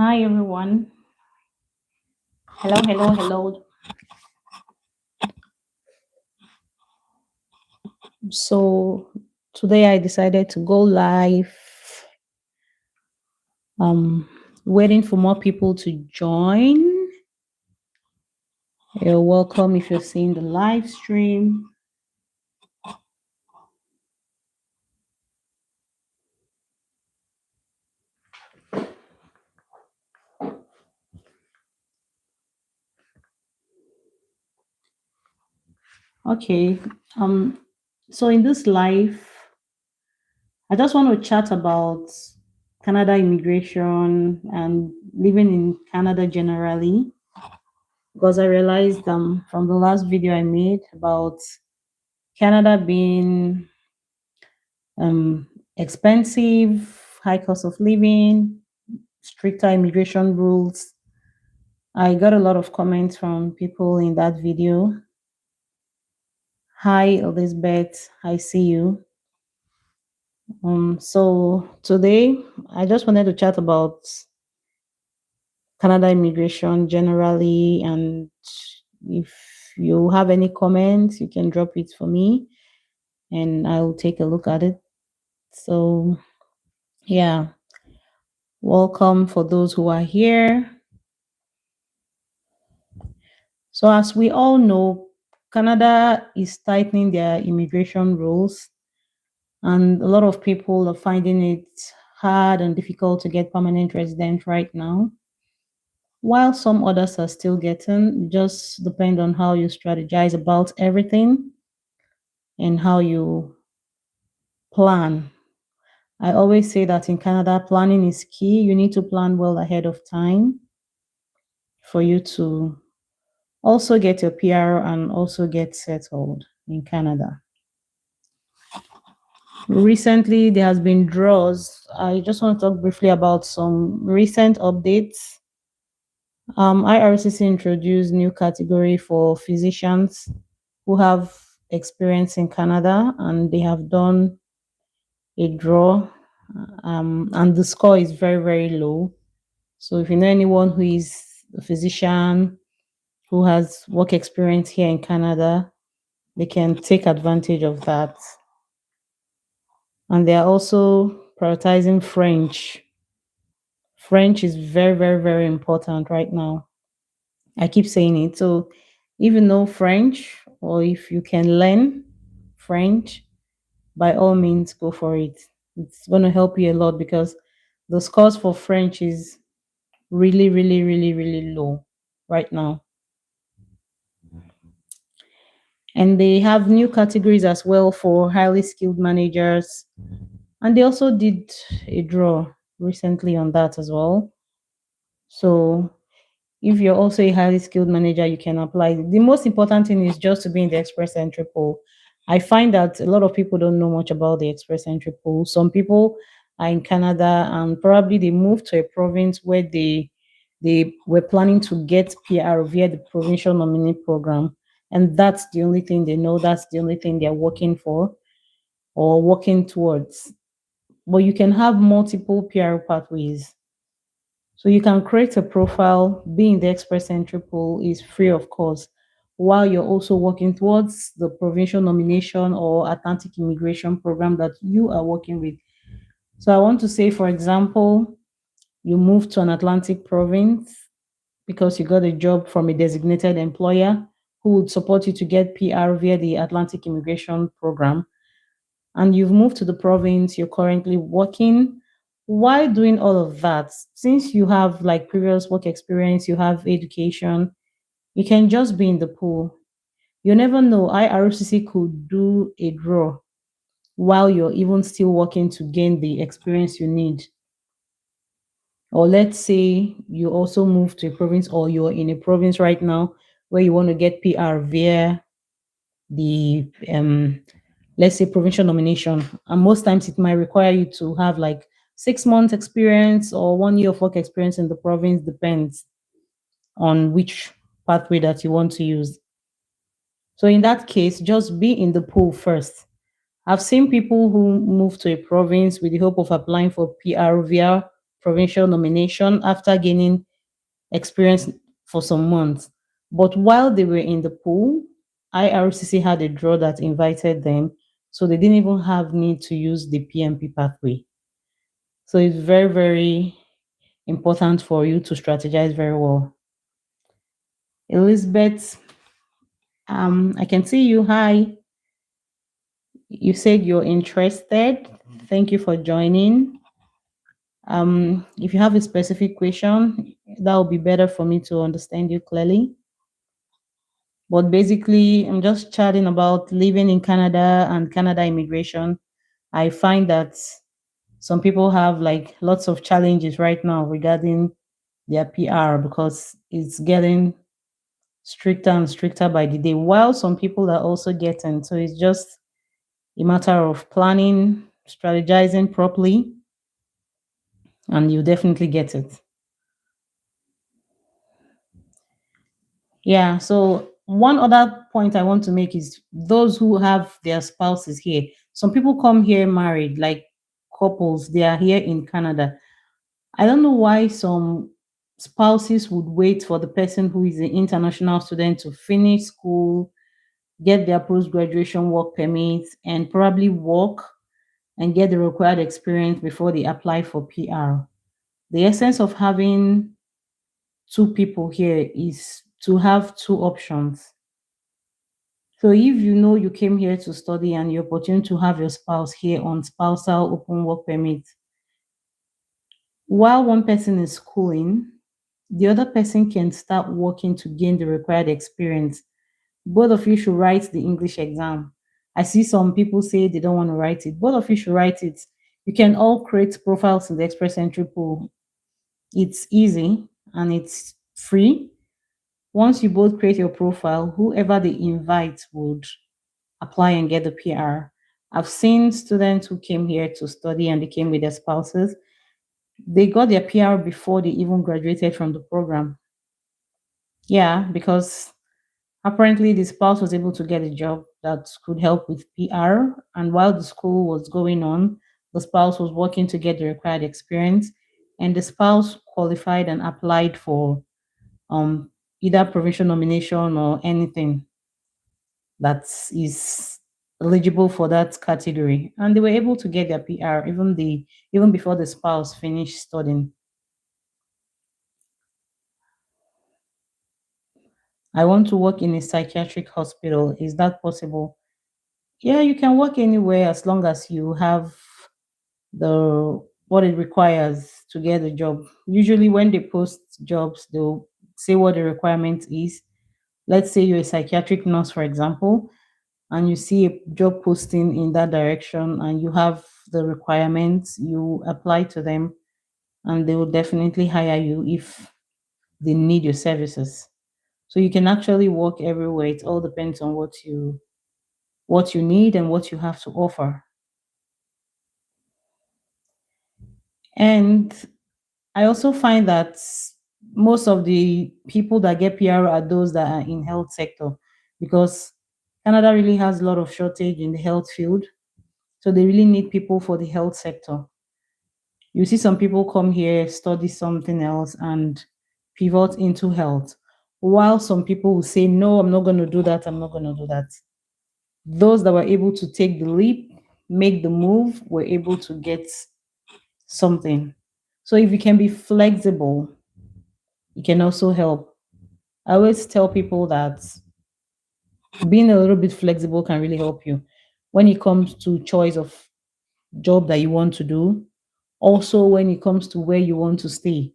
Hi everyone. Hello, hello, hello. So today I decided to go live. Um Waiting for more people to join. You're welcome if you're seeing the live stream. Okay. Um so in this live, I just want to chat about Canada immigration and living in Canada generally because I realized from the last video I made about Canada being um, expensive, high cost of living, stricter immigration rules. I got a lot of comments from people in that video. Hi, Elizabeth. I see you. So today I just wanted to chat about Canada immigration generally, and if you have any comments, you can drop it for me, and I'll take a look at it. So yeah, welcome for those who are here. So, as we all know, Canada is tightening their immigration rules, and a lot of people are finding it hard and difficult to get permanent residence right now. While some others are still getting, it just depend on how you strategize about everything and how you plan. I always say that in Canada, planning is key. You need to plan well ahead of time for you to also get your PR and also get settled in Canada. Recently, there has been draws. I just want to talk briefly about some recent updates. IRCC introduced new category for physicians who have experience in Canada, and they have done a draw, and the score is very very low. So if you know anyone who is a physician who has work experience here in Canada, they can take advantage of that. And they are also prioritizing French. French is very, very, very important right now. I keep saying it. So, if you know French or if you can learn French, by all means, go for it. It's going to help you a lot because the scores for French is really, really, really, really low right now. And they have new categories as well for highly skilled managers. And they also did a draw recently on that as well. So if you're also a highly skilled manager, you can apply. The most important thing is just to be in the express entry pool. I find that a lot of people don't know much about the express entry pool. Some people are in Canada and probably they moved to a province where they were planning to get PR via the provincial nominee program. And that's the only thing they know, that's the only thing they're working for or working towards. But you can have multiple PR pathways. So you can create a profile, being the express entry pool is free of cost, while you're also working towards the provincial nomination or Atlantic immigration program that you are working with. So I want to say, for example, you move to an Atlantic province because you got a job from a designated employer who would support you to get PR via the Atlantic immigration program, and you've moved to the province, you're currently working. While doing all of that, since you have like previous work experience, you have education, you can just be in the pool. You never know. IRCC could do a draw while you're even still working to gain the experience you need. Or let's say you also move to a province or you're in a province right now where you want to get PR via the let's say provincial nomination, and most times it might require you to have like 6 months experience or 1 year of work experience in the province, depends on which pathway that you want to use. So in that case, just be in the pool first. I've seen people who move to a province with the hope of applying for PR via provincial nomination after gaining experience for some months. But while they were in the pool, IRCC had a draw that invited them, so they didn't even have need to use the PMP pathway. So it's very, very important for you to strategize very well. Elizabeth, I can see you. Hi. You said you're interested. Thank you for joining. If you have a specific question, that would be better for me to understand you clearly. But basically, I'm just chatting about living in Canada and Canada immigration. I find that some people have like lots of challenges right now regarding their PR because it's getting stricter and stricter by the day, while some people are also getting. So it's just a matter of planning, strategizing properly, and you definitely get it. Yeah. So one other point I want to make is those who have their spouses here. Some people come here married, like couples, they are here in Canada. I don't know why some spouses would wait for the person who is an international student to finish school, get their post graduation work permit, and probably work and get the required experience before they apply for PR. The essence of having two people here is to have two options. So if you know you came here to study and the opportunity to have your spouse here on spousal open work permit, while one person is schooling, the other person can start working to gain the required experience. Both of you should write the English exam. I see some people say they don't want to write it. Both of you should write it. You can all create profiles in the Express Entry pool. It's easy and it's free. Once you both create your profile, whoever they invite would apply and get the PR. I've seen students who came here to study and they came with their spouses. They got their PR before they even graduated from the program. Yeah, because apparently the spouse was able to get a job that could help with PR. And while the school was going on, the spouse was working to get the required experience. And the spouse qualified and applied for um, either provincial nomination or anything that is eligible for that category. And they were able to get their PR even before the spouse finished studying. I want to work in a psychiatric hospital. Is that possible? Yeah, you can work anywhere as long as you have the what it requires to get a job. Usually when they post jobs, they'll say what the requirement is. Let's say you're a psychiatric nurse, for example, and you see a job posting in that direction and you have the requirements, you apply to them and they will definitely hire you if they need your services. So you can actually work everywhere. It all depends on what you need and what you have to offer. And I also find that most of the people that get PR are those that are in health sector because Canada really has a lot of shortage in the health field. So they really need people for the health sector. You see some people come here, study something else and pivot into health. While some people will say, no, I'm not going to do that. I'm not going to do that. Those that were able to take the leap, make the move, were able to get something. So if you can be flexible, it can also help. I always tell people that being a little bit flexible can really help you when it comes to choice of job that you want to do. Also, when it comes to where you want to stay.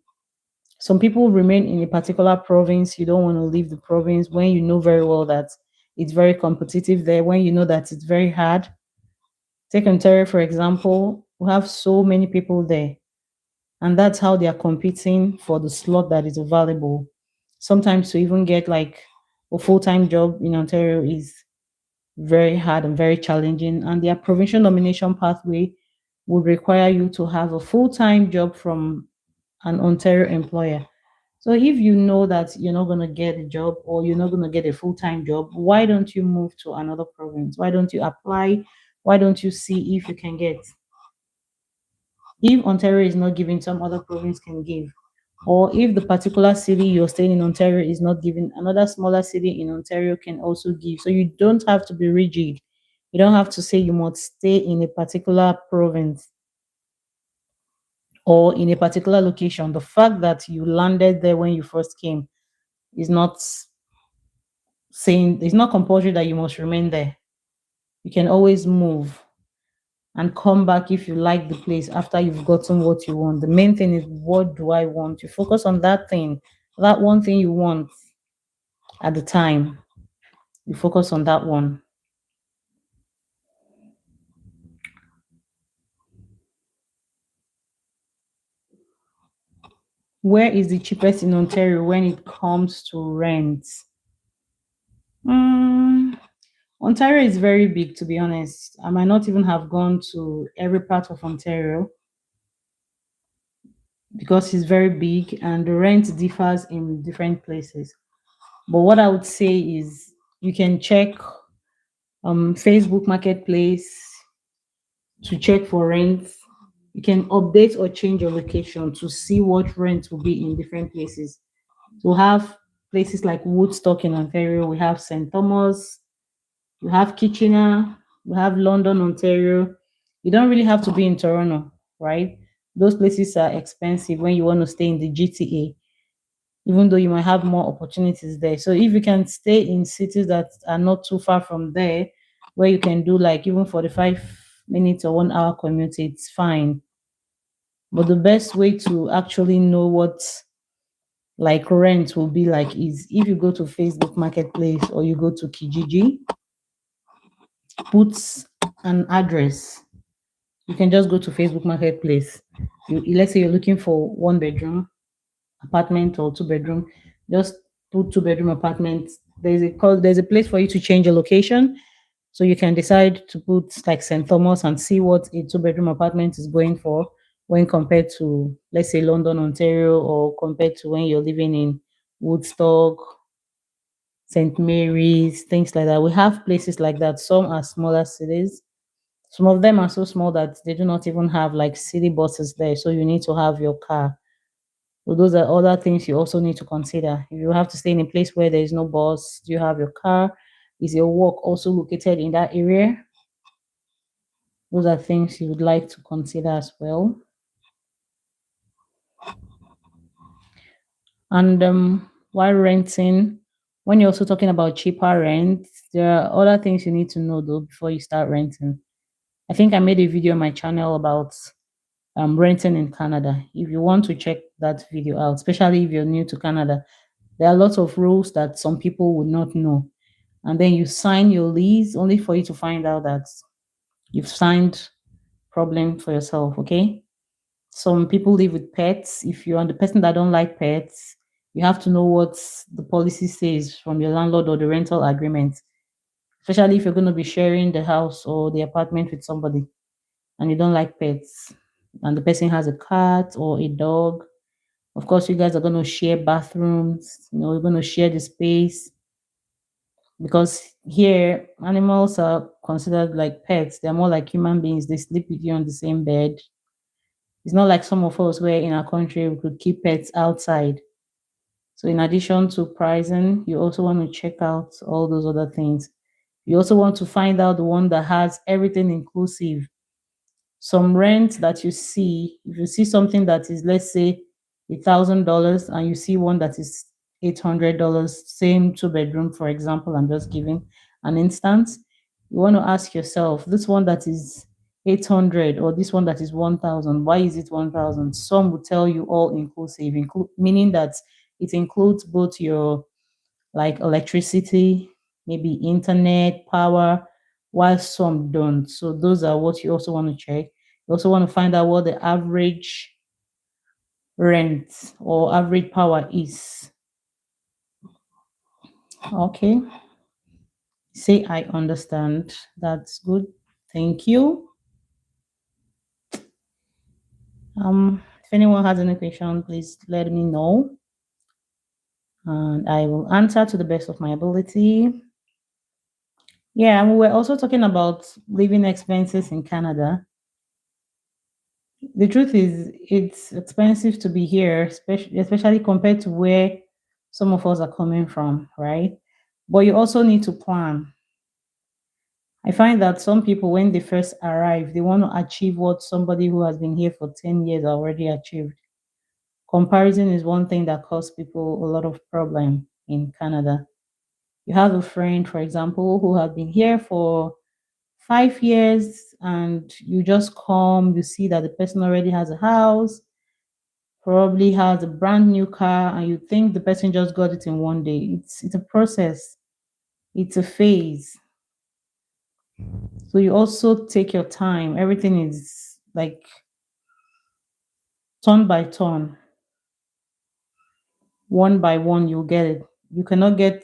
Some people remain in a particular province. You don't want to leave the province when you know very well that it's very competitive there, when you know that it's very hard. Take Ontario, for example, we have so many people there, and that's how they are competing for the slot that is available. Sometimes to even get like a full-time job in Ontario is very hard and very challenging, and their provincial nomination pathway would require you to have a full-time job from an Ontario employer. So if you know that you're not going to get a job or you're not going to get a full-time job, why don't you move to another province? Why don't you apply? Why don't you see if you can get If Ontario is not giving, some other province can give. Or if the particular city you're staying in Ontario is not giving, another smaller city in Ontario can also give. So you don't have to be rigid. You don't have to say you must stay in a particular province or in a particular location. The fact that you landed there when you first came is not saying, it's not compulsory that you must remain there. You can always move and come back if you like the place after you've gotten what you want. The main thing is, what do I want? You focus on that thing, that one thing you want at the time. You focus on that one. Where is the cheapest in Ontario when it comes to rent? Mm, Ontario is very big, to be honest. I might not even have gone to every part of Ontario because it's very big and the rent differs in different places. But what I would say is you can check Facebook Marketplace to check for rent. You can update or change your location to see what rent will be in different places. So we have places like Woodstock in Ontario, we have St. Thomas, we have Kitchener, we have London, Ontario. You don't really have to be in Toronto, right? Those places are expensive when you want to stay in the GTA, even though you might have more opportunities there. So if you can stay in cities that are not too far from there, where you can do like even 45 minutes or 1 hour commute, it's fine. But the best way to actually know what like rent will be like is if you go to Facebook Marketplace or you go to Kijiji, put an address. You can just go to Facebook Marketplace. Let's say you're looking for 1 bedroom apartment or 2 bedroom, just put 2 bedroom apartment. There's a place for you to change your location. So you can decide to put like St. Thomas and see what a 2 bedroom apartment is going for when compared to, let's say, London, Ontario, or compared to when you're living in Woodstock, St. Mary's, things like that. We have places like that. Some are smaller cities. Some of them are so small that they do not even have like city buses there. So you need to have your car. So those are other things you also need to consider. If you have to stay in a place where there is no bus, do you have your car? Is your work also located in that area? Those are things you would like to consider as well. And while renting, when you're also talking about cheaper rent, there are other things you need to know though before you start renting. I think I made a video on my channel about renting in Canada. If you want to check that video out, especially if you're new to Canada, there are lots of rules that some people would not know. And then you sign your lease only for you to find out that you've signed problem for yourself. Okay. Some people live with pets. If you're the person that don't like pets, you have to know what the policy says from your landlord or the rental agreement, especially if you're going to be sharing the house or the apartment with somebody and you don't like pets and the person has a cat or a dog. Of course, you guys are going to share bathrooms, you're going to share the space because here animals are considered like pets. They're more like human beings. They sleep with you on the same bed. It's not like some of us where in our country we could keep pets outside. So in addition to pricing, you also want to check out all those other things. You also want to find out the one that has everything inclusive. Some rent that you see, if you see something that is, let's say, $1,000 and you see one that is $800, same 2 bedroom, for example, I'm just giving an instance. You want to ask yourself, this one that is 800 or this one that is 1,000, why is it 1,000? Some will tell you all inclusive, meaning that it includes both your like electricity, maybe internet, power, while some don't. So those are what you also want to check. You also want to find out what the average rent or average power is. Okay. Say I understand. That's good. Thank you. If anyone has any question, please let me know. And I will answer to the best of my ability. Yeah, and we were also talking about living expenses in Canada. The truth is, it's expensive to be here, especially compared to where some of us are coming from, right? But you also need to plan. I find that some people, when they first arrive, they want to achieve what somebody who has been here for 10 years already achieved. Comparison is one thing that causes people a lot of problem in Canada. You have a friend, for example, who has been here for 5 years, and you just come, you see that the person already has a house, probably has a brand new car, and you think the person just got it in one day. It's a process, it's a phase. So you also take your time. Everything is like turn by turn, one by one, you'll get it. You cannot get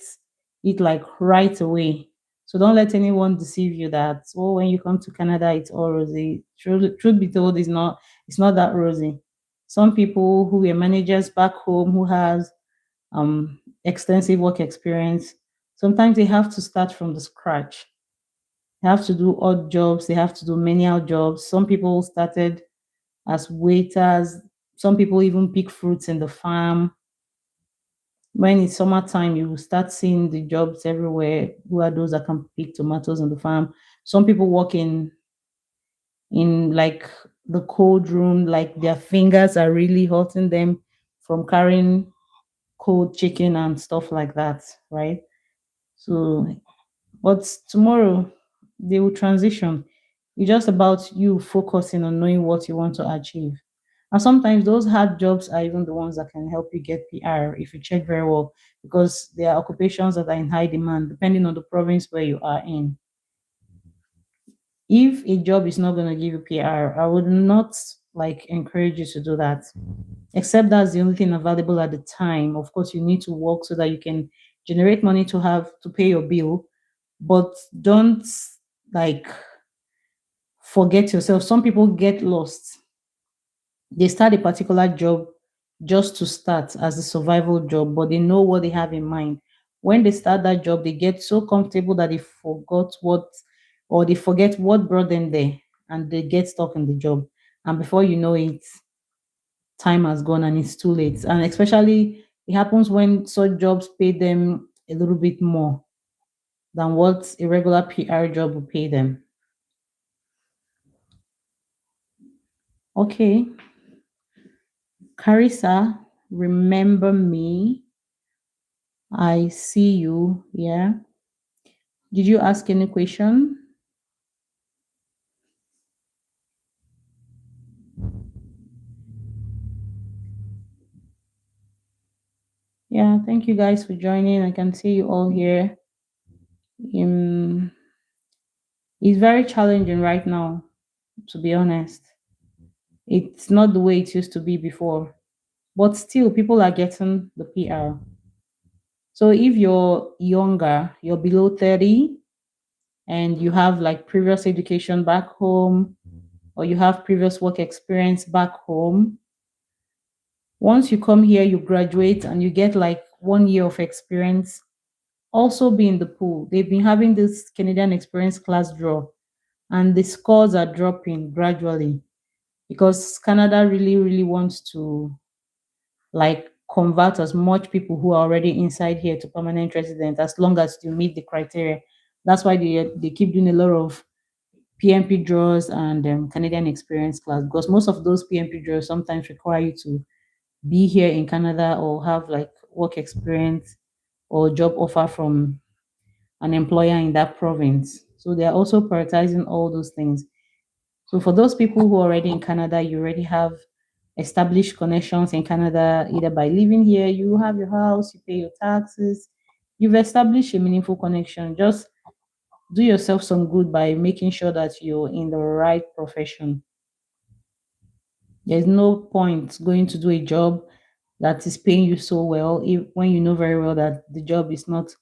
it like right away. So don't let anyone deceive you that, oh, when you come to Canada it's all rosy. Truth be told, it's not that rosy. Some people who were managers back home who has extensive work experience, sometimes they have to start from the scratch. They have to do odd jobs, they have to do menial jobs. Some people started as waiters, some people even pick fruits in the farm. When it's summertime, you will start seeing the jobs everywhere. Who are those that can pick tomatoes on the farm? Some people work in like the cold room, like their fingers are really hurting them from carrying cold chicken and stuff like that, right? So, but tomorrow they will transition. It's just about you focusing on knowing what you want to achieve. And sometimes those hard jobs are even the ones that can help you get PR if you check very well, because there are occupations that are in high demand depending on the province where you are in. If a job is not going to give you PR, I would not like encourage you to do that. Except that's the only thing available at the time. Of course, you need to work so that you can generate money to have to pay your bill, but don't like forget yourself. Some people get lost. They start a particular job just to start as a survival job, but they know what they have in mind. When they start that job, they get so comfortable that they forgot what, or they forget what brought them there, and they get stuck in the job. And before you know it, time has gone and it's too late. And especially, it happens when such jobs pay them a little bit more than what a regular PR job would pay them. Okay, Carissa, remember me. I see you. Yeah. Did you ask any question? Yeah. Thank you guys for joining. I can see you all here. Um, it's very challenging right now, to be honest. It's not the way it used to be before, but still, people are getting the PR. So if you're younger, you're below 30, and you have like previous education back home, or you have previous work experience back home, once you come here, you graduate and you get like 1 year of experience, also be in the pool. They've been having this Canadian experience class draw, and the scores are dropping gradually because Canada really, really wants to like convert as much people who are already inside here to permanent resident as long as you meet the criteria. That's why they keep doing a lot of PMP draws and Canadian experience class, because most of those PMP draws sometimes require you to be here in Canada or have like work experience or job offer from an employer in that province. So they are also prioritizing all those things. So for those people who are already in Canada, you already have established connections in Canada, either by living here, you have your house, you pay your taxes, you've established a meaningful connection. Just do yourself some good by making sure that you're in the right profession. There's no point going to do a job that is paying you so well if, when you know very well that the job is not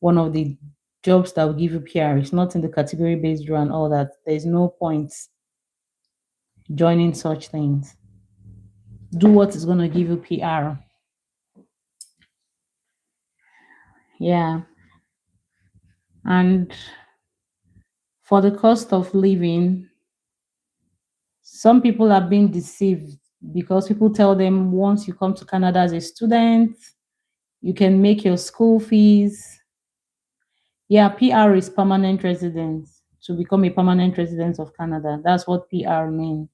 one of the jobs that will give you PR. It's not in the category based draw and all that. There's no point joining such things. Do what is going to give you PR. Yeah. And for the cost of living, Some people are being deceived because people tell them once you come to Canada as a student, you can make your school fees. Yeah, PR is permanent residence. To become a permanent resident of Canada, that's what PR means.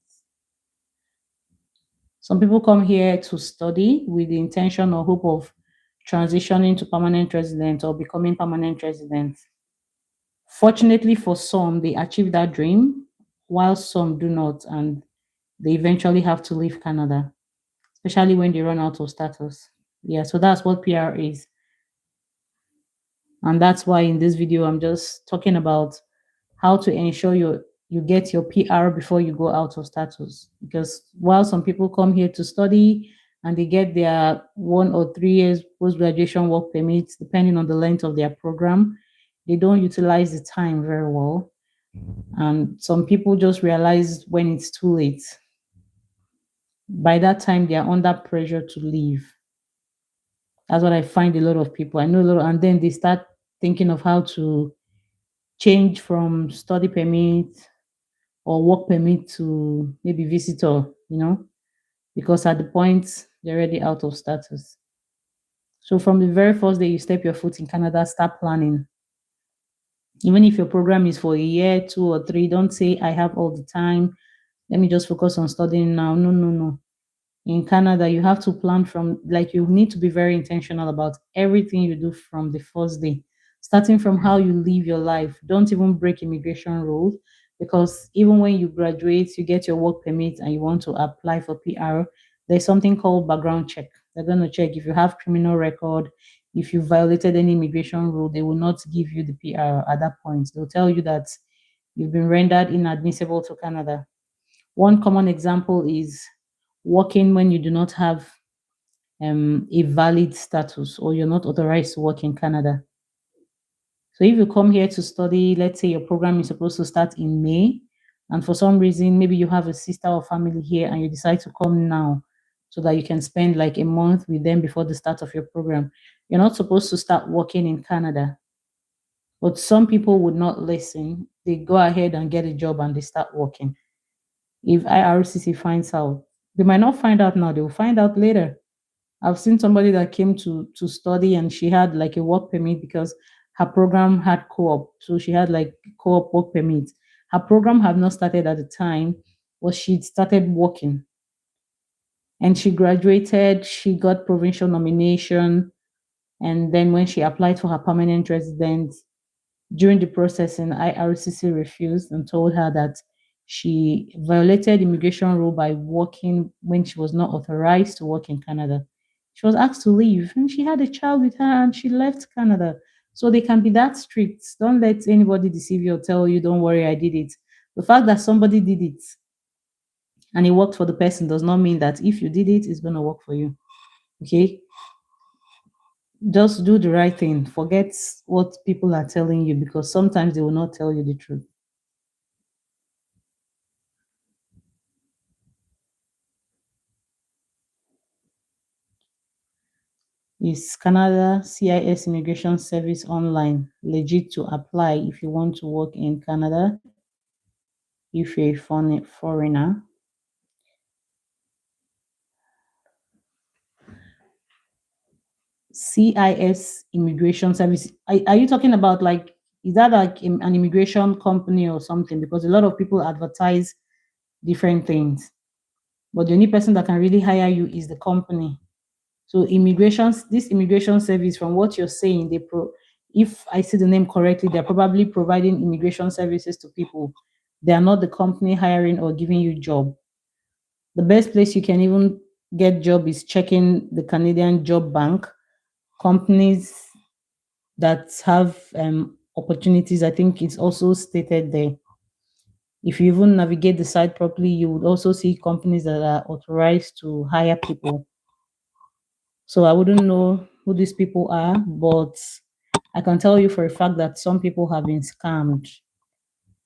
Some people come here to study with the intention or hope of transitioning to permanent resident or becoming permanent resident. Fortunately for some, they achieve that dream, while some do not, and they eventually have to leave Canada, especially when they run out of status. Yeah, so that's what PR is. And that's why in this video, I'm just talking about how to ensure you get your PR before you go out of status. Because while some people come here to study and they get their 1 or 3 years post graduation work permits, depending on the length of their program, they don't utilize the time very well. And some people just realize when it's too late. By that time, they are under pressure to leave. That's what I find a lot of people. I know a lot, and then they start thinking of how to change from study permit or work permit to maybe visitor, because at the point they're already out of status. So from the very first day you step your foot in Canada, start planning. Even if your program is for a year, 2 or 3, don't say I have all the time. Let me just focus on studying now. No, no, no. In Canada, you have to plan from, like, you need to be very intentional about everything you do from the first day, starting from how you live your life. Don't even break immigration rules, because even when you graduate, you get your work permit and you want to apply for PR, there's something called background check. They're going to check if you have criminal record, if you violated any immigration rule. They will not give you the PR at that point. They'll tell you that you've been rendered inadmissible to Canada. One common example is working when you do not have a valid status, or you're not authorized to work in Canada. So if you come here to study, let's say your program is supposed to start in May, and for some reason, maybe you have a sister or family here and you decide to come now so that you can spend like a month with them before the start of your program, you're not supposed to start working in Canada. But some people would not listen. They go ahead and get a job and they start working. If IRCC finds out, they might not find out now, they will find out later. I've seen somebody that came to study and she had like a work permit because her program had co-op. So she had like co-op work permit. Her program had not started at the time, but she'd started working. And she graduated, she got provincial nomination. And then when she applied for her permanent residence, during the processing, IRCC refused and told her that she violated immigration rule by working when she was not authorized to work in Canada. She was asked to leave, and she had a child with her and she left Canada. So they can be that strict. Don't let anybody deceive you or tell you, don't worry, I did it. The fact that somebody did it and it worked for the person does not mean that if you did it, it's going to work for you. Okay? Just do the right thing. Forget what people are telling you, because sometimes they will not tell you the truth. Is Canada CIS Immigration Service online legit to apply if you want to work in Canada if you're a foreigner? CIS Immigration Service. Are you talking about, like, is that like an immigration company or something? Because a lot of people advertise different things, but the only person that can really hire you is the company. So this immigration service, from what you're saying, if I see the name correctly, they're probably providing immigration services to people. They are not the company hiring or giving you job. The best place you can even get job is checking the Canadian Job Bank. Companies that have opportunities, I think it's also stated there. If you even navigate the site properly, you would also see companies that are authorized to hire people. So I wouldn't know who these people are, but I can tell you for a fact that some people have been scammed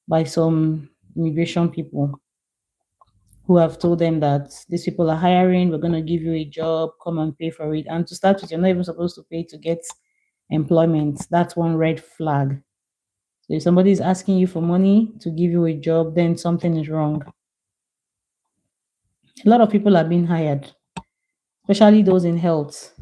by some immigration people who have told them that these people are hiring, we're going to give you a job, come and pay for it. And to start with, you're not even supposed to pay to get employment. That's one red flag. So if somebody is asking you for money to give you a job, then something is wrong. A lot of people are being hired, especially those in health.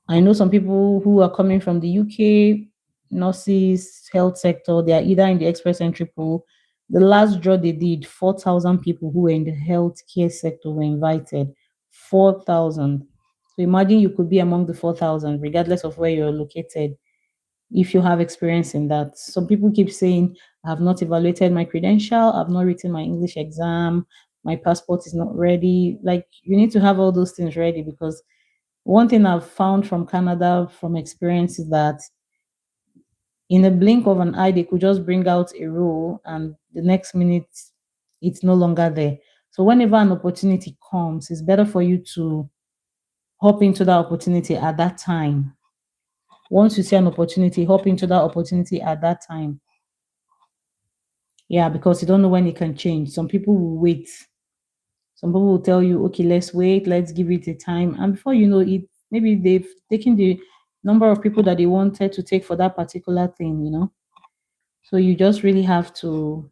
I know some people who are coming from the UK, nurses, health sector, they are either in the express entry pool. The last draw they did, 4,000 people who were in the healthcare sector were invited. 4,000. So imagine you could be among the 4,000, regardless of where you're located, if you have experience in that. Some people keep saying, I have not evaluated my credential, I've not written my English exam, my passport is not ready. Like, you need to have all those things ready because one thing I've found from Canada from experience is that in a blink of an eye, they could just bring out a rule and the next minute it's no longer there. So whenever an opportunity comes, it's better for you to hop into that opportunity at that time. Once you see an opportunity, hop into that opportunity at that time. Yeah, because you don't know when it can change. Some people will wait. Some people will tell you, okay, let's wait, let's give it a time. And before you know it, maybe they've taken the number of people that they wanted to take for that particular thing. So you just really have to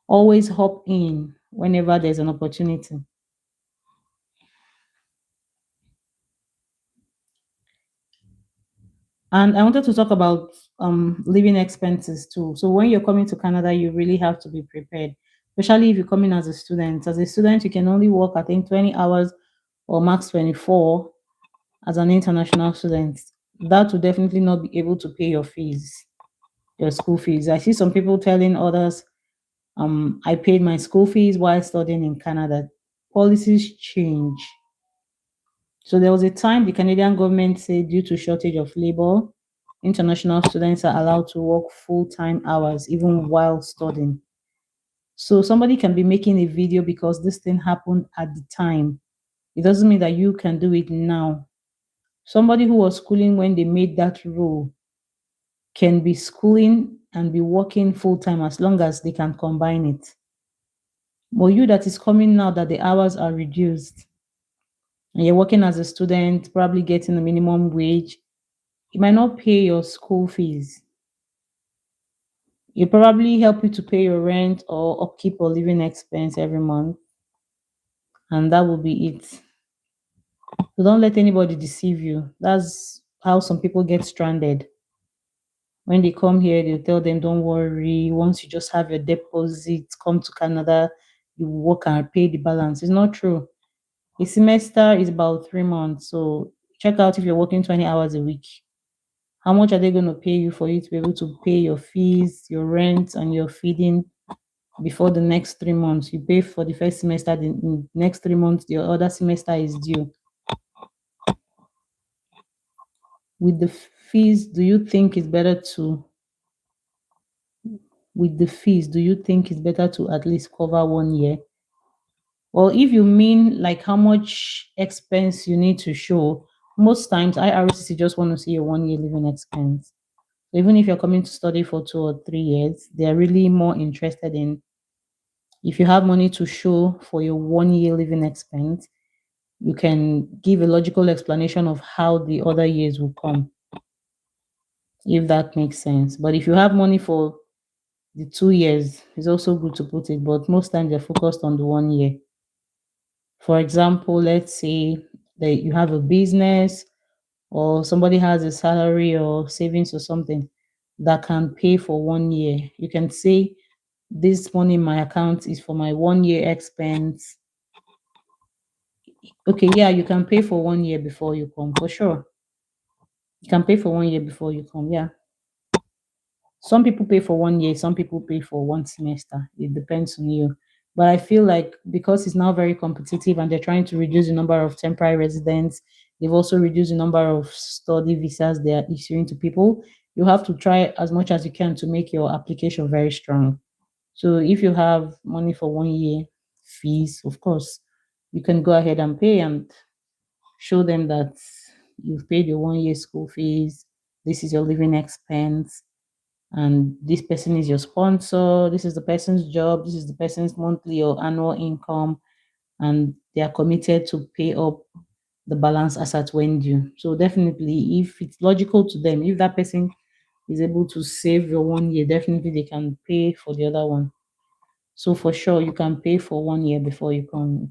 always hop in whenever there's an opportunity. And I wanted to talk about living expenses too. So when you're coming to Canada, you really have to be prepared, especially if you're coming as a student. As a student, you can only work, I think, 20 hours or max 24 as an international student. That will definitely not be able to pay your fees, your school fees. I see some people telling others, I paid my school fees while studying in Canada. Policies change. So there was a time the Canadian government said due to shortage of labor, international students are allowed to work full-time hours even while studying. So somebody can be making a video because this thing happened at the time. It doesn't mean that you can do it now. Somebody who was schooling when they made that rule can be schooling and be working full-time as long as they can combine it. But you that is coming now that the hours are reduced and you're working as a student, probably getting a minimum wage, it might not pay your school fees. It probably help you to pay your rent or upkeep or living expense every month, and that will be it. So don't let anybody deceive you. That's how some people get stranded. When they come here, they'll tell them, don't worry, once you just have your deposit, come to Canada, you work and pay the balance. It's not true. A semester is about 3 months. So check out if you're working 20 hours a week. How much are they going to pay you for you to be able to pay your fees, your rent, and your feeding before the next 3 months? You pay for the first semester, the next 3 months, the other semester is due. With the fees, do you think it's better to, with the fees, do you think it's better to at least cover 1 year? Well, if you mean like how much expense you need to show, most times IRCC just want to see your 1 year living expense. So even if you're coming to study for 2 or 3 years, they're really more interested in if you have money to show for your 1 year living expense, you can give a logical explanation of how the other years will come, if that makes sense. But if you have money for the 2 years, it's also good to put it, but most times they're focused on the 1 year. For example, let's say that you have a business or somebody has a salary or savings or something that can pay for 1 year. You can say, this money in my account is for my 1 year expense. Okay, yeah, you can pay for 1 year before you come, for sure. You can pay for 1 year before you come, yeah. Some people pay for 1 year, some people pay for one semester. It depends on you. But I feel like because it's now very competitive and they're trying to reduce the number of temporary residents, they've also reduced the number of study visas they are issuing to people. You have to try as much as you can to make your application very strong. So if you have money for 1 year fees, of course, you can go ahead and pay and show them that you've paid your 1 year school fees. This is your living expense, and this person is your sponsor. This is the person's job. This is the person's monthly or annual income, and they are committed to pay up the balance as at when due. So definitely, if it's logical to them, if that person is able to save your 1 year, definitely they can pay for the other one. So for sure, you can pay for 1 year before you come.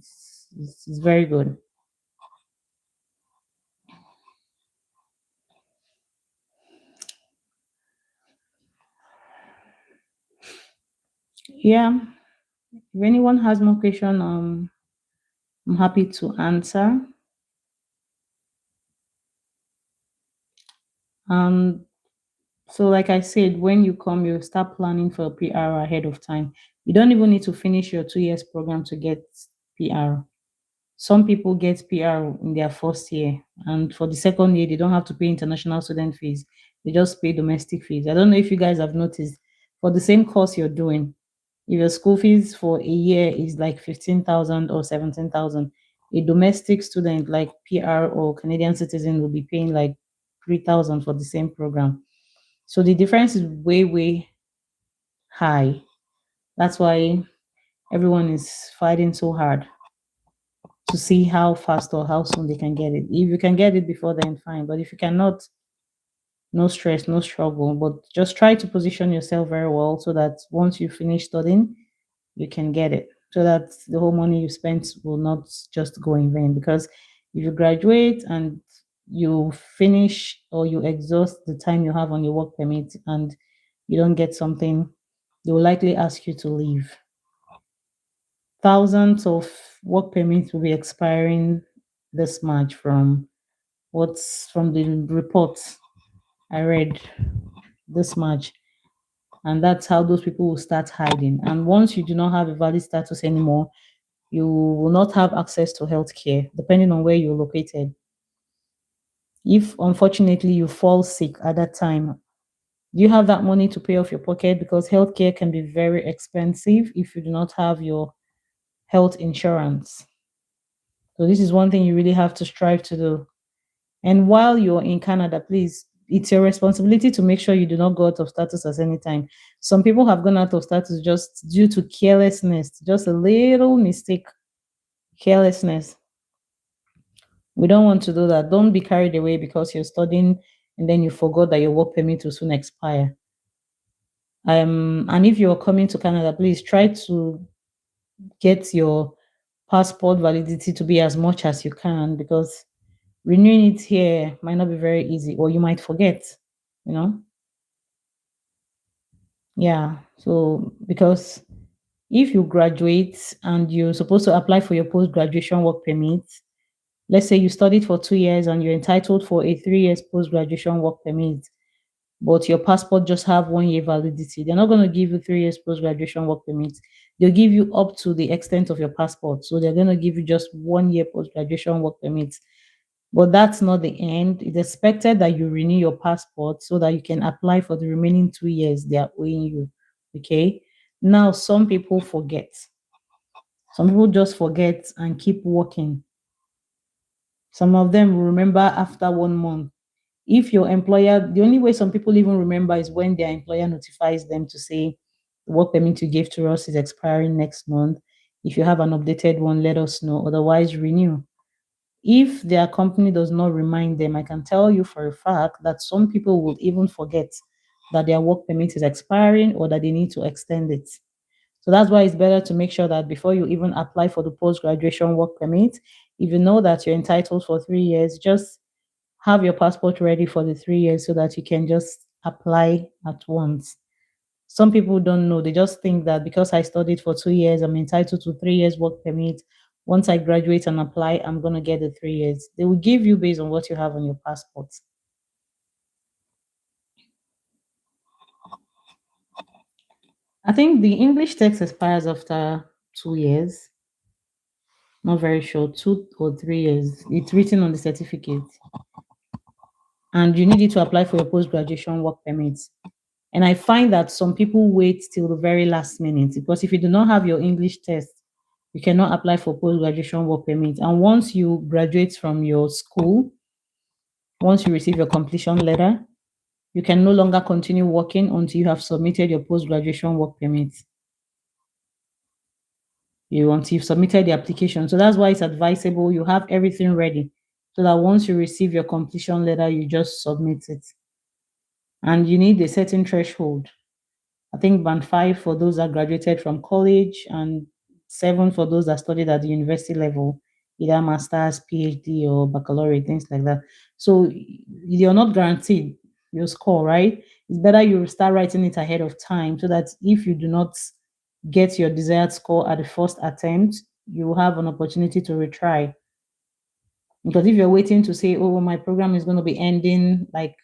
It's very good. Yeah. If anyone has more question, I'm happy to answer. Um, so like I said, when you come, you start planning for PR ahead of time. You don't even need to finish your 2 years program to get PR. Some people get PR in their first year, and for the second year, they don't have to pay international student fees. They just pay domestic fees. I don't know if you guys have noticed, for the same course you're doing, if your school fees for a year is like 15,000 or 17,000, a domestic student like PR or Canadian citizen will be paying like 3,000 for the same program. So the difference is way, way high. That's why everyone is fighting so hard to see how fast or how soon they can get it. If you can get it before then, fine. But if you cannot, no stress, no struggle. But just try to position yourself very well so that once you finish studying, you can get it. So that the whole money you spent will not just go in vain. Because if you graduate and you finish or you exhaust the time you have on your work permit and you don't get something, they will likely ask you to leave. Thousands of work permits will be expiring this March from what's from the reports I read this March. And that's how those people will start hiding. And once you do not have a valid status anymore, you will not have access to healthcare, depending on where you're located. If unfortunately you fall sick at that time, do you have that money to pay off your pocket? Because healthcare can be very expensive if you do not have your health insurance. So this is one thing you really have to strive to do. And while you're in Canada, please, it's your responsibility to make sure you do not go out of status at any time. Some people have gone out of status just due to carelessness, just a little mistake, carelessness. We don't want to do that. Don't be carried away because you're studying and then you forgot that your work permit will soon expire. And if you're coming to Canada, please try to get your passport validity to be as much as you can because renewing it here might not be very easy or you might forget, you know? Yeah. So because if you graduate and you're supposed to apply for your post graduation work permit, let's say you studied for 2 years and you're entitled for a 3 years post graduation work permit, but your passport just have 1 year validity. They're not going to give you 3 years post graduation work permit. They'll give you up to the extent of your passport. So they're going to give you just 1 year post graduation work permit. But that's not the end. It's expected that you renew your passport so that you can apply for the remaining 2 years they are owing you. Okay. Now, some people forget. Some people just forget and keep working. Some of them will remember after 1 month. If your employer, the only way some people even remember is when their employer notifies them to say, the work permit you gave to us is expiring next month. If you have an updated one, let us know. Otherwise, renew. If their company does not remind them, I can tell you for a fact that some people will even forget that their work permit is expiring or that they need to extend it. So that's why it's better to make sure that before you even apply for the post graduation work permit, if you know that you're entitled for 3 years, just have your passport ready for the 3 years so that you can just apply at once. Some people don't know. They just think that because I studied for 2 years, I'm entitled to 3 years work permit. Once I graduate and apply, I'm going to get the 3 years. They will give you based on what you have on your passport. I think the English text expires after 2 years. Not very sure, 2 or 3 years. It's written on the certificate. And you need it to apply for your post graduation work permit. And I find that some people wait till the very last minute because if you do not have your English test, you cannot apply for post graduation work permit. And once you graduate from your school, once you receive your completion letter, you can no longer continue working until you have submitted your post graduation work permit. You until you've submitted the application. So that's why it's advisable you have everything ready so that once you receive your completion letter, you just submit it. And you need a certain threshold. I think band five for those that graduated from college, and seven for those that studied at the university level, either master's, PhD, or baccalaureate, things like that. So you're not guaranteed your score, right? It's better you start writing it ahead of time so that if you do not get your desired score at the first attempt, you have an opportunity to retry. Because if you're waiting to say, oh, my program is going to be ending like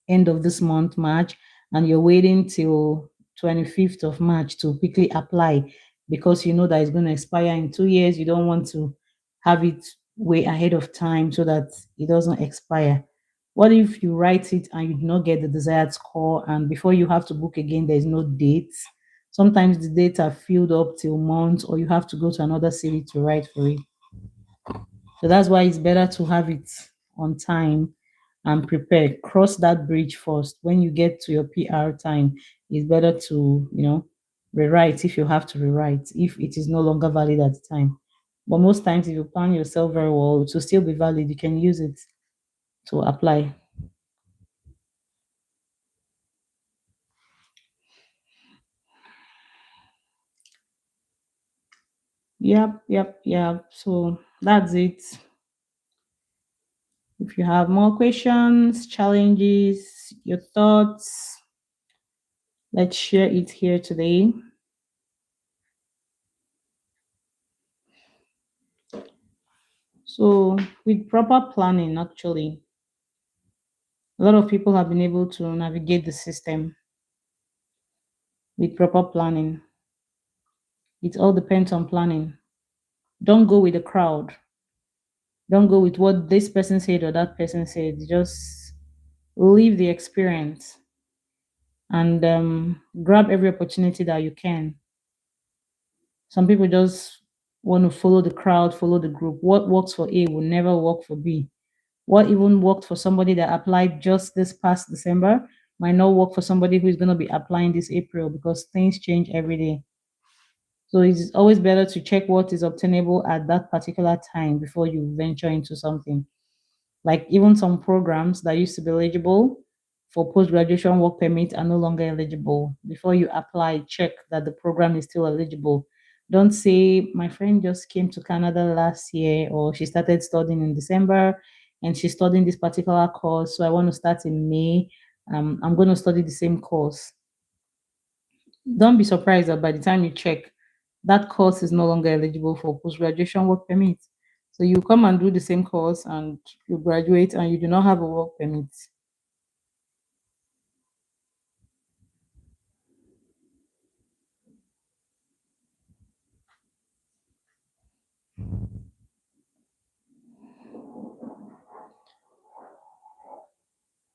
end of this month, March, and you're waiting till 25th of March to quickly apply because you know that it's going to expire in 2 years, you don't want to have it way ahead of time so that it doesn't expire. What if you write it and you do not get the desired score, and before you have to book again, there's no date? Sometimes the dates are filled up till months, or you have to go to another city to write for it. So that's why it's better to have it on time and prepare. Cross that bridge first. When you get to your PR time, it's better to, rewrite if you have to rewrite, if it is no longer valid at the time. But most times, if you plan yourself very well, to still be valid, you can use it to apply. Yep, yep, yep. So that's it. If you have more questions, challenges, your thoughts, let's share it here today. So, with proper planning, actually, a lot of people have been able to navigate the system with proper planning. It all depends on planning. Don't go with the crowd. Don't go with what this person said or that person said. Just live the experience and grab every opportunity that you can. Some people just want to follow the crowd, follow the group. What works for A will never work for B. What even worked for somebody that applied just this past December might not work for somebody who is going to be applying this April because things change every day. So it's always better to check what is obtainable at that particular time before you venture into something. Like even some programs that used to be eligible for post graduation work permit are no longer eligible. Before you apply, check that the program is still eligible. Don't say, my friend just came to Canada last year, or she started studying in December and she's studying this particular course. So I want to start in May. I'm going to study the same course. Don't be surprised that by the time you check, that course is no longer eligible for post graduation work permit. So you come and do the same course and you graduate and you do not have a work permit.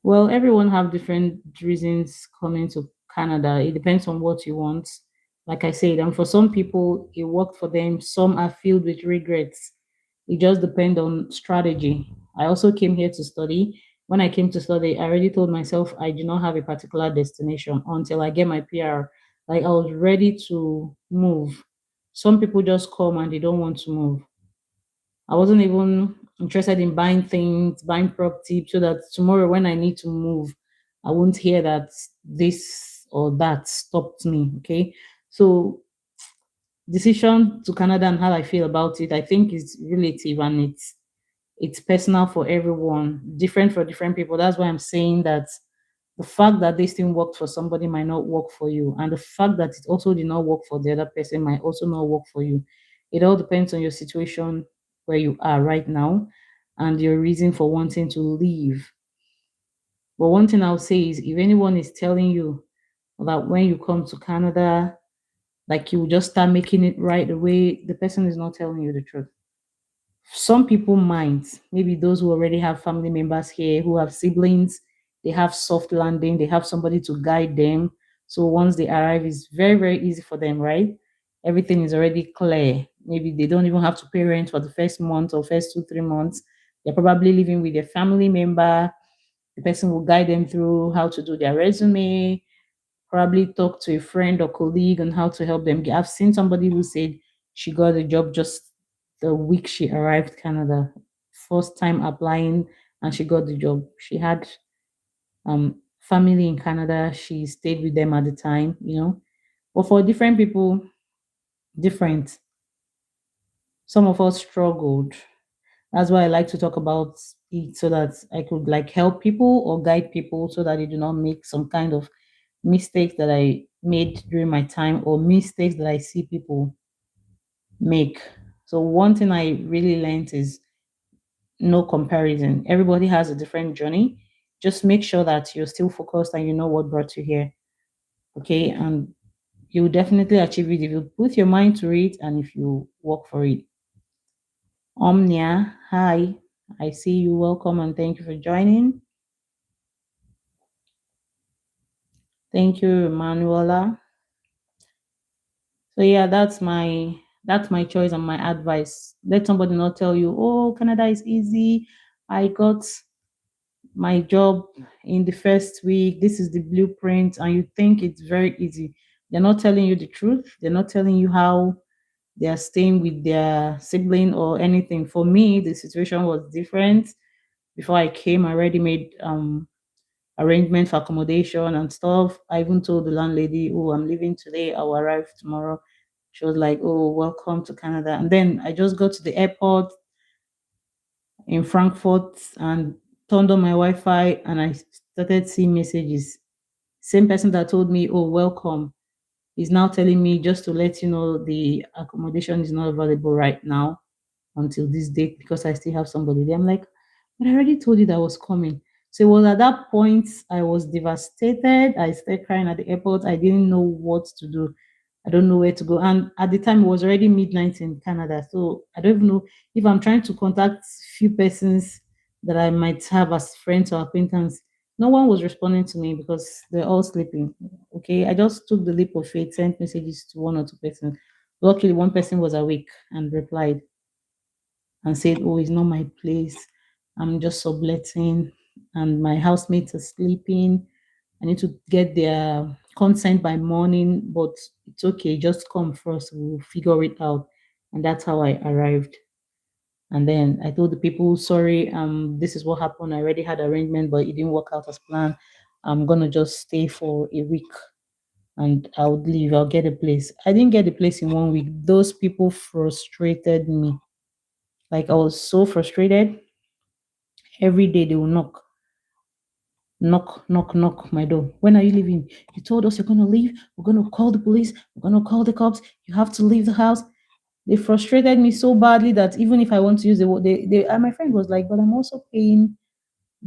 Well, everyone have different reasons coming to Canada. It depends on what you want. Like I said, and for some people, it worked for them. Some are filled with regrets. It just depends on strategy. I also came here to study. When I came to study, I already told myself I do not have a particular destination until I get my PR. Like I was ready to move. Some people just come and they don't want to move. I wasn't even interested in buying things, buying property, so that tomorrow when I need to move, I won't hear that this or that stopped me. Okay. So decision to Canada and how I feel about it, I think is relative and it's personal for everyone, different for different people. That's why I'm saying that the fact that this thing worked for somebody might not work for you, and the fact that it also did not work for the other person might also not work for you. It all depends on your situation where you are right now and your reason for wanting to leave. But one thing I'll say is if anyone is telling you that when you come to Canada, like you just start making it right away, the person is not telling you the truth. Some people might, maybe those who already have family members here, who have siblings, they have soft landing, they have somebody to guide them. So once they arrive, it's very, very easy for them, right? Everything is already clear. Maybe they don't even have to pay rent for the first month or first 2, 3 months. They're probably living with their family member. The person will guide them through how to do their resume, probably talk to a friend or colleague on how to help them. I've seen somebody who said she got a job just the week she arrived Canada, first time applying, and she got the job. She had family in Canada. She stayed with them at the time, you know. But for different people, different. Some of us struggled. That's why I like to talk about it so that I could like help people or guide people so that they do not make some kind of mistakes that I made during my time or mistakes that I see people make. So one thing I really learned is no comparison. Everybody has a different journey. Just make sure that you're still focused and you know what brought you here. Okay. And you'll definitely achieve it if you put your mind to it and if you work for it. Omnia, hi. I see you. Welcome and thank you for joining. Thank you, Manuela. So yeah, that's my choice and my advice. Let somebody not tell you, oh, Canada is easy. I got my job in the first week. This is the blueprint, and you think it's very easy. They're not telling you the truth. They're not telling you how they are staying with their sibling or anything. For me, the situation was different. Before I came, I already made arrangement for accommodation and stuff. I even told the landlady, oh, I'm leaving today. I'll arrive tomorrow. She was like, oh, welcome to Canada. And then I just got to the airport in Frankfurt and turned on my Wi-Fi and I started seeing messages. Same person that told me, oh, welcome, is now telling me just to let you know the accommodation is not available right now until this date because I still have somebody there. I'm like, but I already told you that I was coming. So it was at that point I was devastated. I started crying at the airport. I didn't know what to do. I don't know where to go. And at the time it was already midnight in Canada. So I don't even know if I'm trying to contact few persons that I might have as friends or acquaintance. No one was responding to me because they're all sleeping. Okay. I just took the leap of faith, sent messages to one or two persons. Luckily, one person was awake and replied and said, oh, it's not my place. I'm just subletting and my housemates are sleeping. I need to get their consent by morning, but it's okay. Just come first. We'll figure it out. And that's how I arrived. And then I told the people, sorry, this is what happened. I already had arrangement, but it didn't work out as planned. I'm gonna just stay for a week and I would leave. I'll get a place. I didn't get a place in 1 week. Those people frustrated me. Like I was so frustrated. Every day they will knock, knock, knock, knock my door. When are you leaving? You told us you're gonna leave. We're gonna call the police. We're gonna call the cops. You have to leave the house. They frustrated me so badly that even if I want to use the word, they and my friend was like, but I'm also paying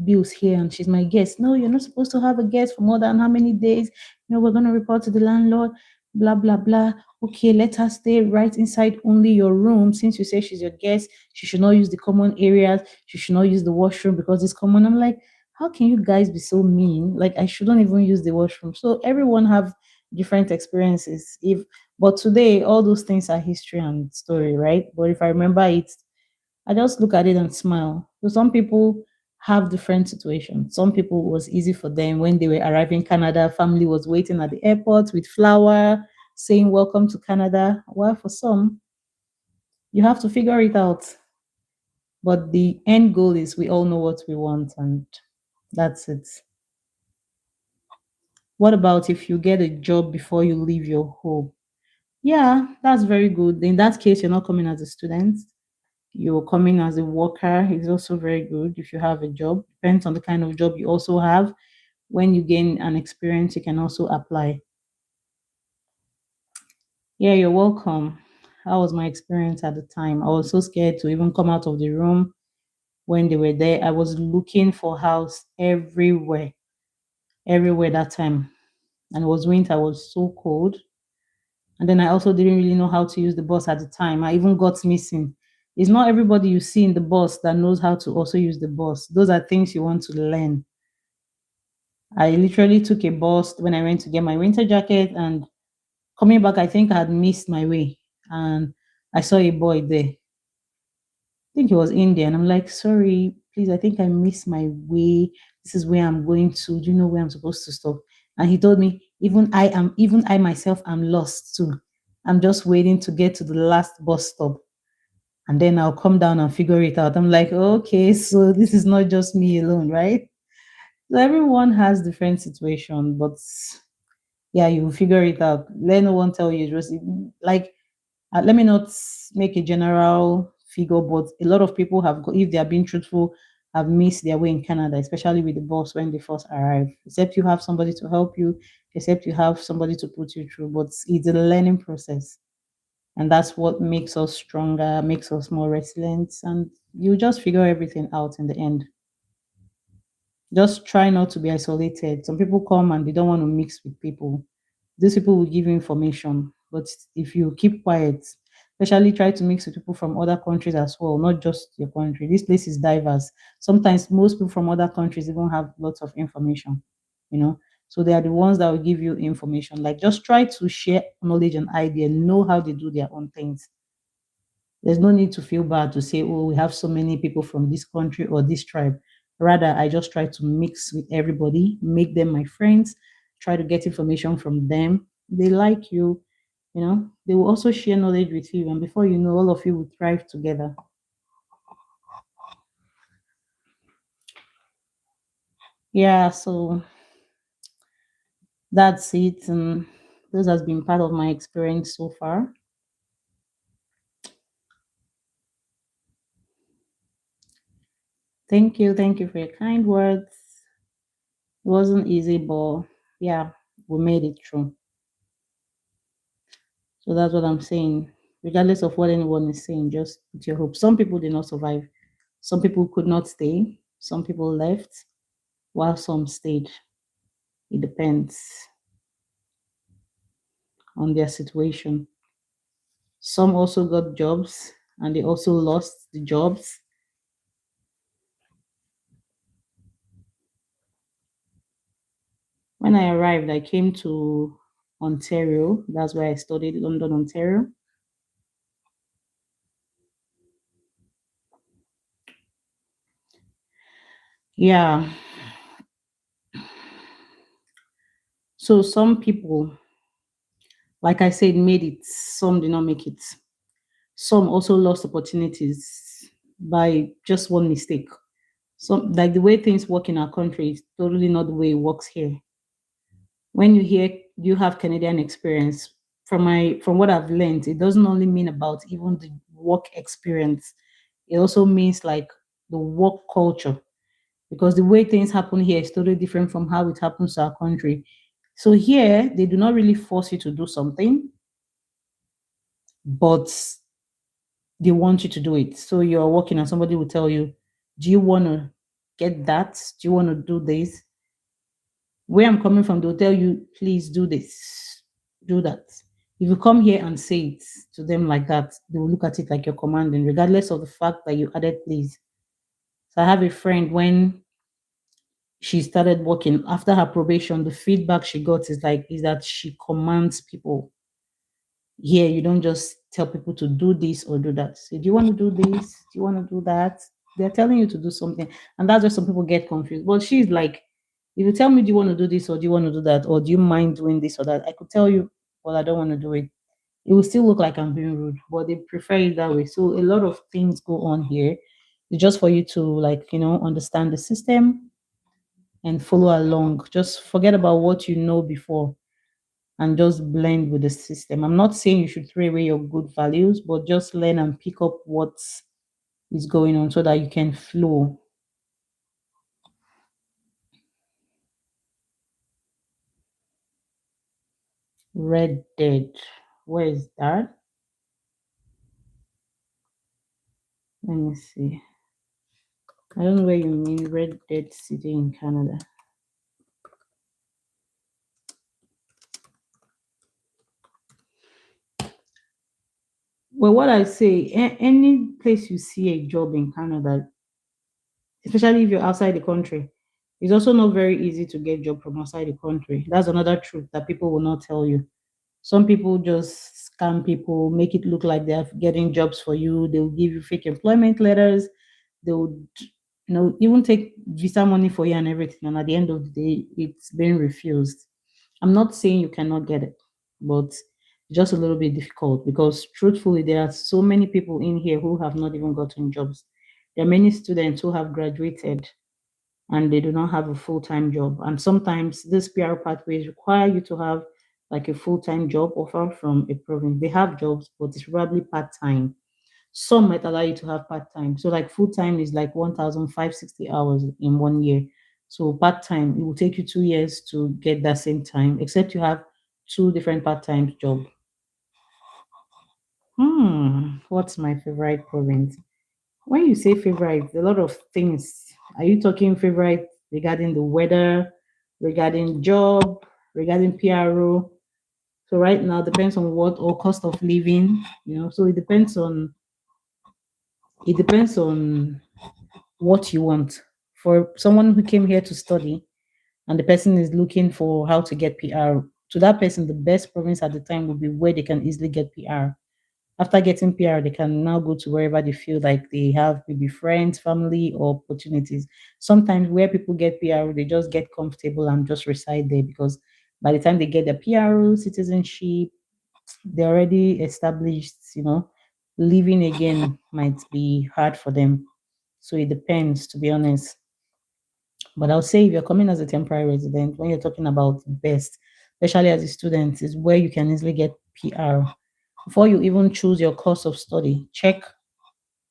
bills here and she's my guest. No, you're not supposed to have a guest for more than how many days? We're going to report to the landlord, blah, blah, blah. Okay, let her stay right inside only your room. Since you say she's your guest, she should not use the common areas. She should not use the washroom because it's common. I'm like, how can you guys be so mean? Like, I shouldn't even use the washroom. So everyone have different experiences. If but today, all those things are history and story, right? But if I remember it, I just look at it and smile. So some people have different situations. Some people it was easy for them when they were arriving in Canada. Family was waiting at the airport with flower, saying welcome to Canada. While for some, you have to figure it out. But the end goal is we all know what we want, and that's it. What about if you get a job before you leave your home? Yeah, that's very good. In that case, you're not coming as a student. You're coming as a worker. It's also very good if you have a job. Depends on the kind of job you also have. When you gain an experience, you can also apply. Yeah, you're welcome. That was my experience at the time. I was so scared to even come out of the room when they were there. I was looking for house everywhere, everywhere that time. And it was winter, I was so cold. And then I also didn't really know how to use the bus at the time. I even got missing. It's not everybody you see in the bus that knows how to also use the bus. Those are things you want to learn. I literally took a bus when I went to get my winter jacket, and coming back, I think I had missed my way. And I saw a boy there. I think he was Indian. I'm like, sorry, please, I think I missed my way. This is where I'm going to. Do you know where I'm supposed to stop? And he told me, even I myself am lost too. I'm just waiting to get to the last bus stop. And then I'll come down and figure it out. I'm like, okay, so this is not just me alone, right? So everyone has different situation, but yeah, you figure it out. Let no one tell you. Just like let me not make a general figure, but a lot of people have, if they are being truthful, have missed their way in Canada, especially with the boss when they first arrive. Except you have somebody to help you, except you have somebody to put you through. But it's a learning process, and that's what makes us stronger, makes us more resilient, and you just figure everything out in the end. Just try not to be isolated. Some people come and they don't want to mix with people. These people will give you information, but if you keep quiet, especially try to mix with people from other countries as well, not just your country. This place is diverse. Sometimes most people from other countries even have lots of information, you know. So they are the ones that will give you information. Like just try to share knowledge and idea, know how they do their own things. There's no need to feel bad to say, oh, we have so many people from this country or this tribe. Rather, I just try to mix with everybody, make them my friends, try to get information from them. They like you, you know, they will also share knowledge with you. And before you know, all of you will thrive together. Yeah, so that's it. And this has been part of my experience so far. Thank you. Thank you for your kind words. It wasn't easy, but yeah, we made it through. So that's what I'm saying. Regardless of what anyone is saying, just put your hope. Some people did not survive. Some people could not stay. Some people left, while some stayed. It depends on their situation. Some also got jobs and they also lost the jobs. When I arrived, I came to Ontario. That's where I studied, London, Ontario. Yeah. So some people, like I said, made it. Some did not make it. Some also lost opportunities by just one mistake. So, like the way things work in our country is totally not the way it works here. When you hear you have Canadian experience, from what I've learned, it doesn't only mean about even the work experience. It also means like the work culture, because the way things happen here is totally different from how it happens to our country. So here they do not really force you to do something, but they want you to do it. So you're working and somebody will tell you, do you want to get that? Do you want to do this? Where I'm coming from, they'll tell you, please do this, do that. If you come here and say it to them like that, they will look at it like you're commanding, regardless of the fact that you added please. So I have a friend, when she started working after her probation, the feedback she got is that she commands people. Here, you don't just tell people to do this or do that. Say, do you want to do this? Do you want to do that? They're telling you to do something. And that's where some people get confused. But she's like, if you tell me, do you want to do this or do you want to do that? Or do you mind doing this or that? I could tell you, well, I don't want to do it. It will still look like I'm being rude, but they prefer it that way. So a lot of things go on here. It's just for you to, like, understand the system and follow along. Just forget about what you know before and just blend with the system. I'm not saying you should throw away your good values, but just learn and pick up what is going on so that you can flow. Red Dead. Where is that? Let me see. I don't know where you mean Red Dead City in Canada. Well, what I say, any place you see a job in Canada, especially if you're outside the country, it's also not very easy to get job from outside the country. That's another truth that people will not tell you. Some people just scam people, make it look like they're getting jobs for you. They'll give you fake employment letters. They would, even take visa money for you and everything. And at the end of the day, it's being refused. I'm not saying you cannot get it, but just a little bit difficult, because truthfully, there are so many people in here who have not even gotten jobs. There are many students who have graduated and they do not have a full-time job. And sometimes these PR pathways require you to have like a full-time job offer from a province. They have jobs, but it's probably part-time. Some might allow you to have part-time. So like full-time is like 1,560 hours in 1 year. So part-time, it will take you 2 years to get that same time, except you have two different part-time job. What's my favorite province? When you say favorite, a lot of things. Are you talking favorite regarding the weather, regarding job, regarding PRO? So right now depends on what or cost of living, So it depends on what you want. For someone who came here to study and the person is looking for how to get PR, to that person the best province at the time would be where they can easily get PR. After getting PR, they can now go to wherever they feel like they have maybe friends, family, or opportunities. Sometimes where people get PR, they just get comfortable and just reside there because by the time they get their PR citizenship, they're already established, living again might be hard for them. So it depends, to be honest. But I'll say if you're coming as a temporary resident, when you're talking about best, especially as a student, is where you can easily get PR. Before you even choose your course of study, check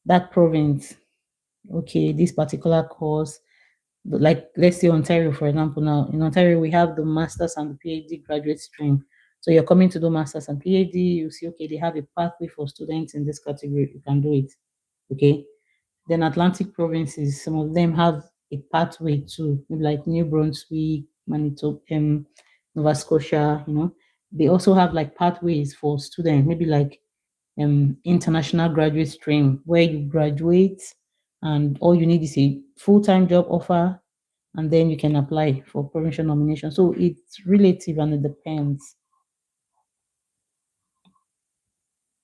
that province. Okay, this particular course, like let's say Ontario, for example. Now in Ontario, we have the masters and the PhD graduate stream. So you're coming to do masters and PhD, you see, okay, they have a pathway for students in this category, you can do it. Okay. Then Atlantic provinces, some of them have a pathway too, maybe like New Brunswick, Manitoba, Nova Scotia, They also have like pathways for students, maybe like international graduate stream where you graduate and all you need is a full-time job offer and then you can apply for provincial nomination. So it's relative and it depends.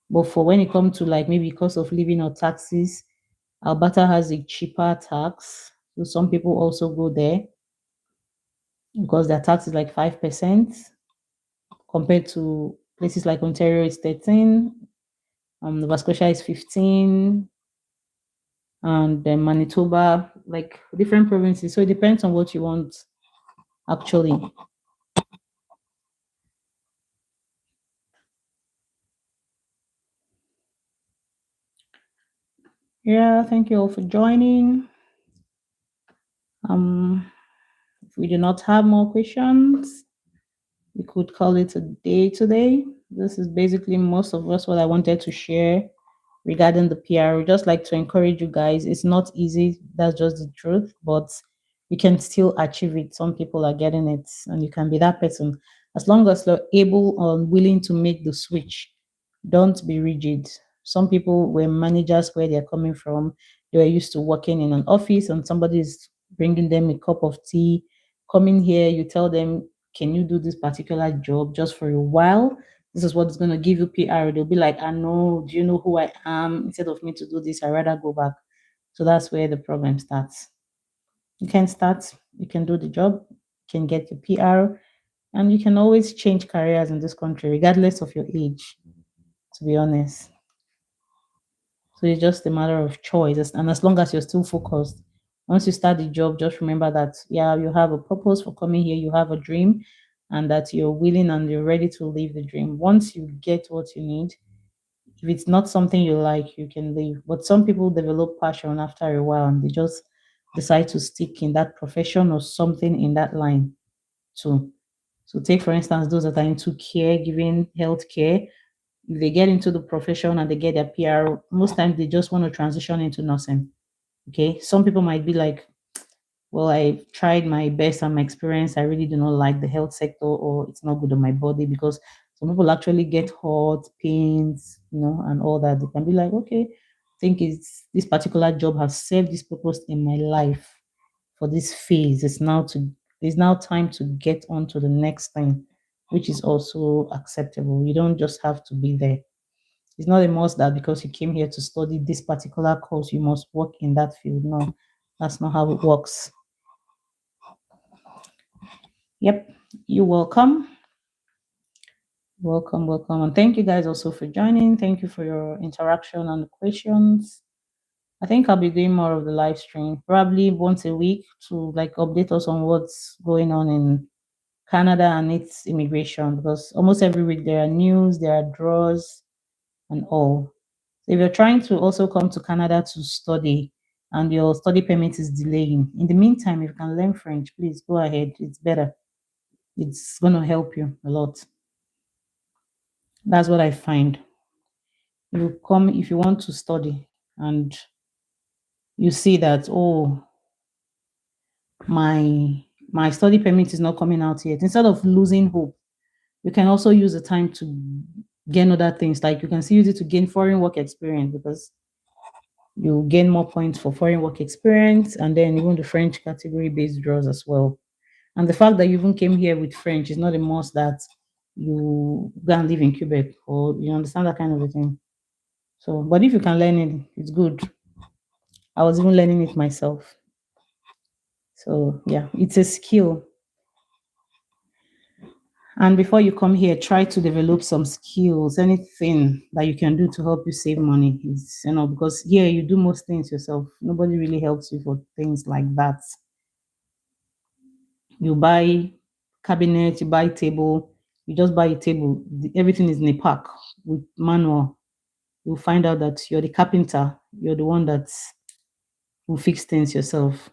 But for when it comes to like maybe cost of living or taxes, Alberta has a cheaper tax. So some people also go there because their tax is like 5% compared to places like Ontario is 13, Nova Scotia is 15, and then Manitoba, like different provinces. So it depends on what you want actually. Yeah, thank you all for joining. If we do not have more questions, we could call it a day today. This is basically most of us what I wanted to share regarding the PR. We just like to encourage you guys. It's not easy, that's just the truth, but you can still achieve it. Some people are getting it, and you can be that person. As long as you're able or willing to make the switch, don't be rigid. Some people were managers where they're coming from. They were used to working in an office and somebody is bringing them a cup of tea. Coming here, you tell them, can you do this particular job just for a while? This is what's going to give you PR. They'll be like, I know, do you know who I am? Instead of me to do this, I'd rather go back. So that's where the problem starts. You can start, you can do the job, you can get your PR, and you can always change careers in this country, regardless of your age, to be honest. So it's just a matter of choice. And as long as you're still focused, once you start the job, just remember that, yeah, you have a purpose for coming here, you have a dream, and that you're willing and you're ready to live the dream. Once you get what you need, if it's not something you like, you can leave. But some people develop passion after a while and they just decide to stick in that profession or something in that line too. So take for instance those that are into caregiving, healthcare. If they get into the profession and they get their PR, most times they just want to transition into nursing. Okay. Some people might be like, well, I tried my best and my experience. I really do not like the health sector or it's not good on my body because some people actually get hot, pains, and all that. They can be like, okay, I think it's this particular job has served this purpose in my life for this phase. It's now time to get on to the next thing, which is also acceptable. You don't just have to be there. It's not a must that because you came here to study this particular course, you must work in that field. No, that's not how it works. Yep. You're welcome. Welcome, welcome. And thank you guys also for joining. Thank you for your interaction and the questions. I think I'll be doing more of the live stream, probably once a week to like update us on what's going on in Canada and its immigration because almost every week there are news, there are draws and all. So if you're trying to also come to Canada to study and your study permit is delaying, in the meantime, if you can learn French, please go ahead. It's better. It's going to help you a lot. That's what I find. You come if you want to study and you see that, oh, my study permit is not coming out yet. Instead of losing hope, you can also use the time to gain other things. Like you can still use it to gain foreign work experience because you gain more points for foreign work experience and then even the French category based draws as well. And the fact that you even came here with French is not a must that you go and live in Quebec or you understand that kind of a thing. So, but if you can learn it, it's good. I was even learning it myself. So, yeah, it's a skill. And before you come here, try to develop some skills, anything that you can do to help you save money. Is because here you do most things yourself. Nobody really helps you for things like that. You buy cabinet, you buy table, you just buy a table. Everything is in a pack with manual. You'll find out that you're the carpenter. You're the one that will fix things yourself.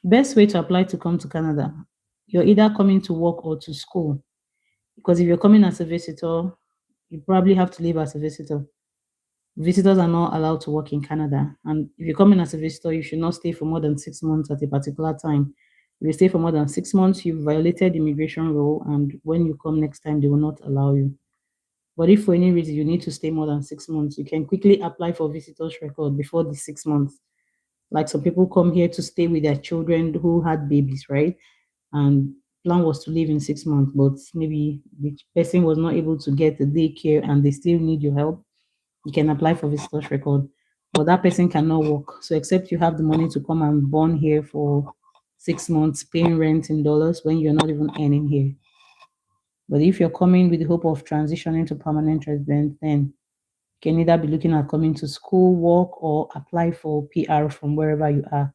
Best way to apply to come to Canada. You're either coming to work or to school. Because if you're coming as a visitor, you probably have to leave as a visitor. Visitors are not allowed to work in Canada. And if you come in as a visitor, you should not stay for more than 6 months at a particular time. If you stay for more than 6 months, you've violated immigration rule, and when you come next time, they will not allow you. But if for any reason you need to stay more than 6 months, you can quickly apply for visitors record before the 6 months. Like some people come here to stay with their children who had babies, right? And plan was to leave in 6 months, but maybe the person was not able to get the daycare and they still need your help. You can apply for visitors record, but that person cannot work. So except you have the money to come and born here for 6 months, paying rent in dollars when you're not even earning here. But if you're coming with the hope of transitioning to permanent residence, then you can either be looking at coming to school, work, or apply for PR from wherever you are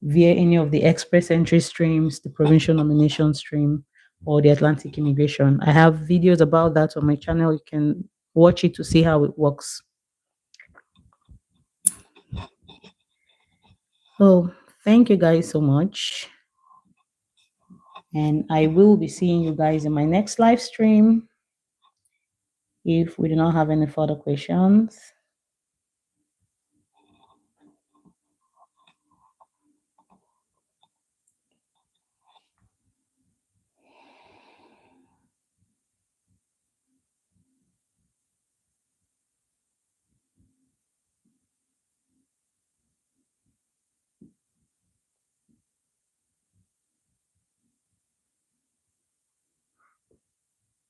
via any of the express entry streams, the provincial nomination stream, or the Atlantic immigration. I have videos about that on my channel. You can watch it to see how it works. So, thank you guys so much. And I will be seeing you guys in my next live stream if we do not have any further questions.